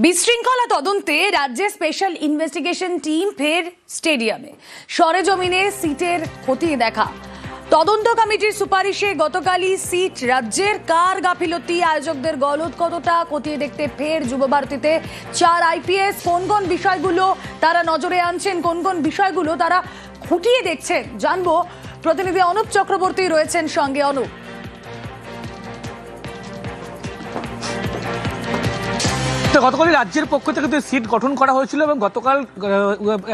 বিশৃঙ্খলা তদন্তে রাজ্যের স্পেশাল ইনভেস্টিগেশন টিম ফের স্টেডিয়ামে সরেজমিনে সিটের খতিয়ে দেখা। তদন্ত কমিটির সুপারিশে গতকালই সিট রাজ্যের কার গাফিলতি, আয়োজকদের গলদ কতটা খতিয়ে দেখতে ফের যুবভারতীতে 4 আইপিএস। কোন কোন বিষয়গুলো তারা নজরে আনছেন, কোন কোন বিষয়গুলো তারা খুঁটিয়ে দেখছেন জানবো। প্রতিনিধি অনুপ চক্রবর্তী রয়েছেন সঙ্গে। অনুপ, গতকাল রাজ্যের পক্ষ থেকে সিট গঠন করা হয়েছিল এবং গতকাল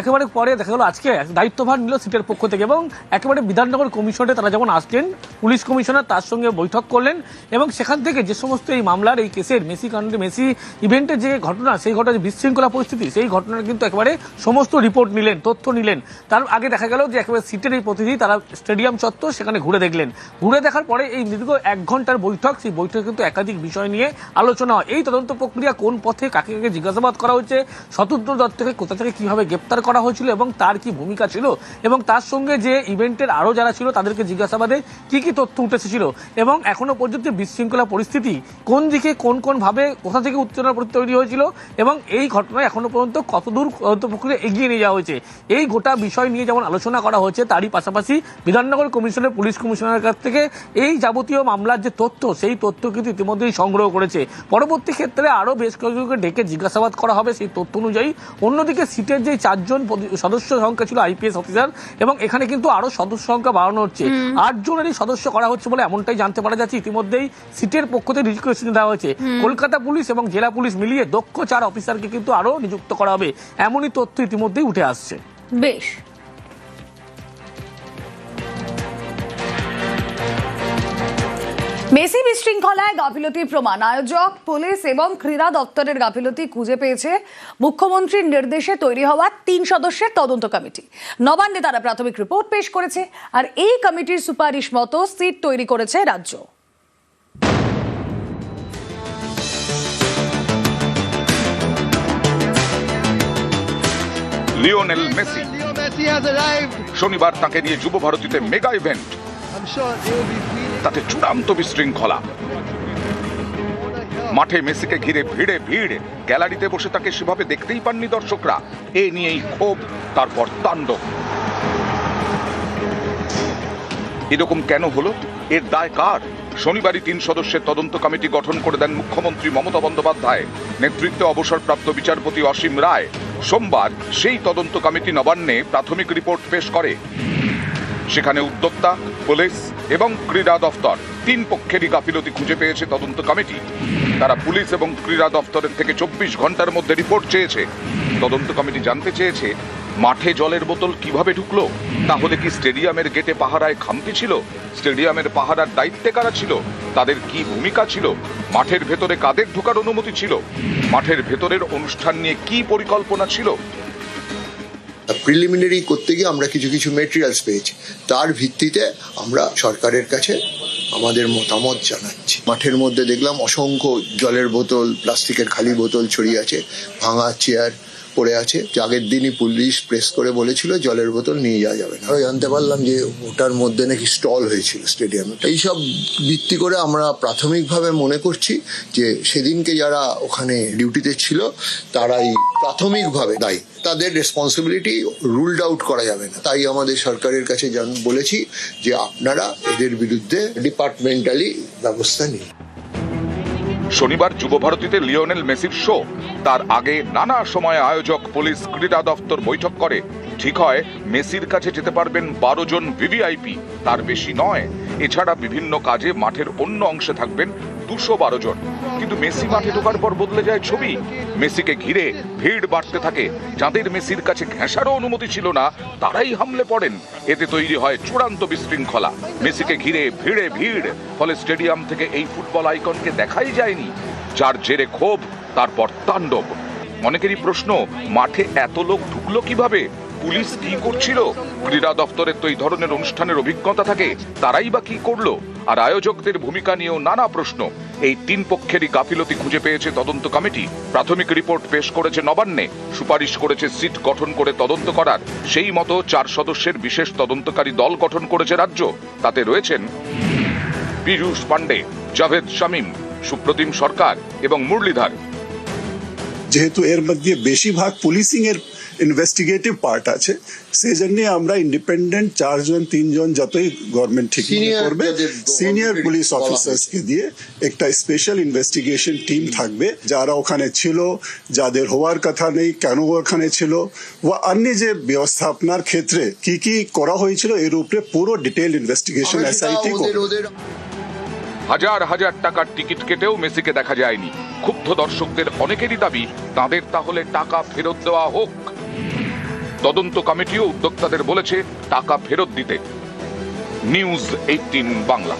একেবারে পরে দেখা গেল আজকে দায়িত্বভার নিল সিটের পক্ষ থেকে এবং একেবারে বিধাননগর কমিশনে তারা যখন আসলেন, পুলিশ কমিশনার তার সঙ্গে বৈঠক করলেন এবং সেখান থেকে যে সমস্ত এই মামলার এই কেসের মেসি কাণ্ডে মেসি ইভেন্টের যে ঘটনা, সেই ঘটনা বিশৃঙ্খলা পরিস্থিতি, সেই ঘটনার কিন্তু একেবারে সমস্ত রিপোর্ট নিলেন, তথ্য নিলেন। তার আগে দেখা গেল যে একেবারে সিটের এই প্রতিনিধি তারা স্টেডিয়াম চত্বর সেখানে ঘুরে দেখলেন। ঘুরে দেখার পরে এই দীর্ঘ 1 ঘন্টার বৈঠক, সেই বৈঠকে কিন্তু একাধিক বিষয় নিয়ে আলোচনা হয়। এই তদন্ত প্রক্রিয়া কোন পথে, কাকে কাকে জিজ্ঞাসাবাদ করা হয়েছে, শতদ্র দত্তকে কোথা থেকে কিভাবে গ্রেপ্তার করা হয়েছিল এবং তার কি ভূমিকা ছিল, এবং তার সঙ্গে যে ইভেন্টের আরো যারা ছিল তাদেরকে জিজ্ঞাসাবাদে কি কি তথ্য উঠে এসেছিল এবং এখনো পর্যন্ত বিশৃঙ্খলা পরিস্থিতি কোন দিকে, কোন ভাবে, কোথা থেকে উত্তেজনা তৈরি হয়েছিল এবং এই ঘটনায় এখনো পর্যন্ত কতদূর তদন্ত প্রক্রিয়া এগিয়ে নিয়ে যাওয়া হয়েছে, এই গোটা বিষয় নিয়ে যেমন আলোচনা করা হয়েছে, তারই পাশাপাশি বিধাননগর কমিশনের পুলিশ কমিশনারের কাছ থেকে এই যাবতীয় মামলার যে তথ্য, সেই তথ্য কিন্তু ইতিমধ্যেই সংগ্রহ করেছে। পরবর্তী ক্ষেত্রে আরো বেশ কয়েকজনকে ডেকে জিজ্ঞাসাবাদ করা হবে সেই তথ্য অনুযায়ী। অন্যদিকে সিটের যে 4 জন সদস্য সংখ্যা ছিল আইপিএস অফিসার, এবং এখানে কিন্তু আরো সদস্য সংখ্যা বাড়ানো হচ্ছে, 8 জনেরই সদস্য করা হচ্ছে বলে এমনটাই জানতে পারা যাচ্ছে। ইতিমধ্যেই সিটের পক্ষ থেকে রিকোয়েস্ট দেওয়া হয়েছে, কলকাতা পুলিশ এবং জেলা পুলিশ মিলিয়ে দক্ষ 4 অফিসারকে কিন্তু আরো নিযুক্ত করা হবে, এমনই তথ্য ইতিমধ্যেই উঠে আসছে। বেশ, মেসি বিশৃঙ্খলায় গাফিলতির প্রমাণ, আয়োজক, পুলিশ এবং ক্রীড়া দপ্তরের গাফিলতি খুঁজে পেয়েছে মুখ্যমন্ত্রীর নির্দেশে তৈরি হওয়া 3 সদস্যের তদন্ত কমিটি। নবান্নে তারা প্রাথমিক রিপোর্ট পেশ করেছে, আর এই কমিটির সুপারিশ মতো সিট তৈরি করেছে রাজ্য। লিওনেল মেসি শনিবার তাকে নিয়ে যুব ভারতীতে মেগা ইভেন্ট, তাতে চূড়ান্ত বিশৃঙ্খলা। মাঠে মেসিকে ঘিরে ভিড়, গ্যালারিতে বসে তাকে সেভাবে দেখতেই পাননি দর্শকরা। এ নিয়েই ক্ষোভ, তারপর তাণ্ডব। এরকম কেন হলো, এর দায় কার? শনিবারই 3 সদস্যের তদন্ত কমিটি গঠন করে দেন মুখ্যমন্ত্রী মমতা বন্দ্যোপাধ্যায় নেতৃত্বে অবসরপ্রাপ্ত বিচারপতি অসীম রায়। সোমবার সেই তদন্ত কমিটি নবান্নে প্রাথমিক রিপোর্ট পেশ করে। সেখানে উদ্যোক্তা, পুলিশ এবং ক্রীড়া দফতর 3 পক্ষেরই গাফিলতি খুঁজে পেয়েছে তদন্ত কমিটি। তারা পুলিশ এবং ক্রীড়া দফতরের থেকে 24 ঘন্টার মধ্যে রিপোর্ট চেয়েছে। তদন্ত কমিটি জানতে চেয়েছে, মাঠে জলের বোতল কিভাবে ঢুকলো? তাহলে কি স্টেডিয়ামের গেটে পাহারায় খামতি ছিল? স্টেডিয়ামের পাহারার দায়িত্বে কারা ছিল? তাদের কি ভূমিকা ছিল? মাঠের ভেতরে কাদের ঢোকার অনুমতি ছিল? মাঠের ভেতরের অনুষ্ঠান নিয়ে কি পরিকল্পনা ছিল? প্রিলিমিনারি করতে গিয়ে আমরা কিছু মেটেরিয়ালস পেয়েছি, তার ভিত্তিতে আমরা সরকারের কাছে আমাদের মতামত জানাচ্ছি। মাঠের মধ্যে দেখলাম অসংখ্য জলের বোতল, প্লাস্টিকের খালি বোতল ছড়িয়ে আছে, ভাঙা চেয়ার পড়ে আছে। আগের দিনই পুলিশ প্রেস করে বলেছিল জলের বোতল নিয়ে যাওয়া যাবে না। জানতে পারলাম যে ওটার মধ্যে নাকি স্টল হয়েছিল স্টেডিয়ামে। এইসব ভিত্তি করে আমরা প্রাথমিকভাবে মনে করছি যে সেদিনকে যারা ওখানে ডিউটিতে ছিল তারাই প্রাথমিকভাবে দায়ী, তাদের রেসপন্সিবিলিটি রুলড আউট করা যাবে না। তাই আমাদের সরকারের কাছে বলেছি যে আপনারা এদের বিরুদ্ধে ডিপার্টমেন্টালি ব্যবস্থা নিন। শনিবার যুব ভারতীতে লিওনেল মেসির শো, তার আগে নানা সময়ে আয়োজক, পুলিশ, ক্রীড়া দফতর বৈঠক করে। ঠিক হয় মেসির কাছে যেতে পারবেন 12 জন ভিভিআইপি, তার বেশি নয়। এছাড়া বিভিন্ন কাজে মাঠের অন্য অংশে থাকবেন 212 জন। কিন্তু মেসি মাঠে ঢোকার পর বদলে যায় ছবি। মেসিকে ঘিরে ভিড় বাড়তে থাকে। যাদের মেসির কাছে ঘেঁষারও অনুমতি ছিল না, তারাই হামলে পড়েন। এতে তৈরি হয় চূড়ান্ত বিশৃঙ্খলা। মেসিকে ঘিরে ভিড়, ফলে স্টেডিয়াম থেকে এই ফুটবল আইকনকে দেখাই যায়নি, যার জেরে ক্ষোভ, তারপর তাণ্ডব। অনেকেরই প্রশ্ন, মাঠে এত লোক ঢুকলো কিভাবে? পুলিশ কি করছিল? ক্রীড়া দফতরের তো এই ধরনের অনুষ্ঠানের অভিজ্ঞতা থাকে, তারাই বা কি করলো? আর আয়োজকদের ভূমিকা নিয়েও নানা প্রশ্ন। এই 3 পক্ষেরই গাফিলতি খুঁজে পেয়েছে তদন্ত কমিটি। প্রাথমিক রিপোর্ট পেশ করেছে নবান্নে, সুপারিশ করেছে সিট গঠন করে তদন্ত করার। সেই মতো 4 সদস্যের বিশেষ তদন্তকারী দল গঠন করেছে রাজ্য। তাতে রয়েছেন পীযূষ পান্ডে, জাভেদ শামীম, সুপ্রতিম সরকার এবং মুরলীধর। যেহেতু এর মধ্যে বেশিরভাগ পুলিশিং এর ইনভেস্টিগেটিভ পার্ট আছে, সেই জন্য আমরা ইন্ডিপেন্ডেন্ট 4-3 যতই গভর্নমেন্ট ঠিক মনে Senior করবে যাদের সিনিয়র government পুলিশ বলা অফিসার্স কে দিয়ে একটা স্পেশাল ইনভেস্টিগেশন টিম থাকবে, যারা ওখানে ছিল, যাদের হওয়ার কথা নেই, কেন ওখানে ছিল, বা অন্য যে ব্যবস্থাপনার ক্ষেত্রে কি কি করা হয়েছিল এর উপরে পুরো ডিটেইল ইনভেস্টিগেশন আমরা সেটা এসআইটি করবে। ওদের হাজার হাজার টাকার টিকিট কেটেও মেসিকে দেখা যায়নি। ক্ষুব্ধ দর্শকদের অনেকেরই দাবি তাদের তাহলে টাকা ফেরত দেওয়া হোক। তদন্ত কমিটিও উদ্যোক্তাদের বলেছে টাকা ফেরত দিতে। নিউজ 18 বাংলা।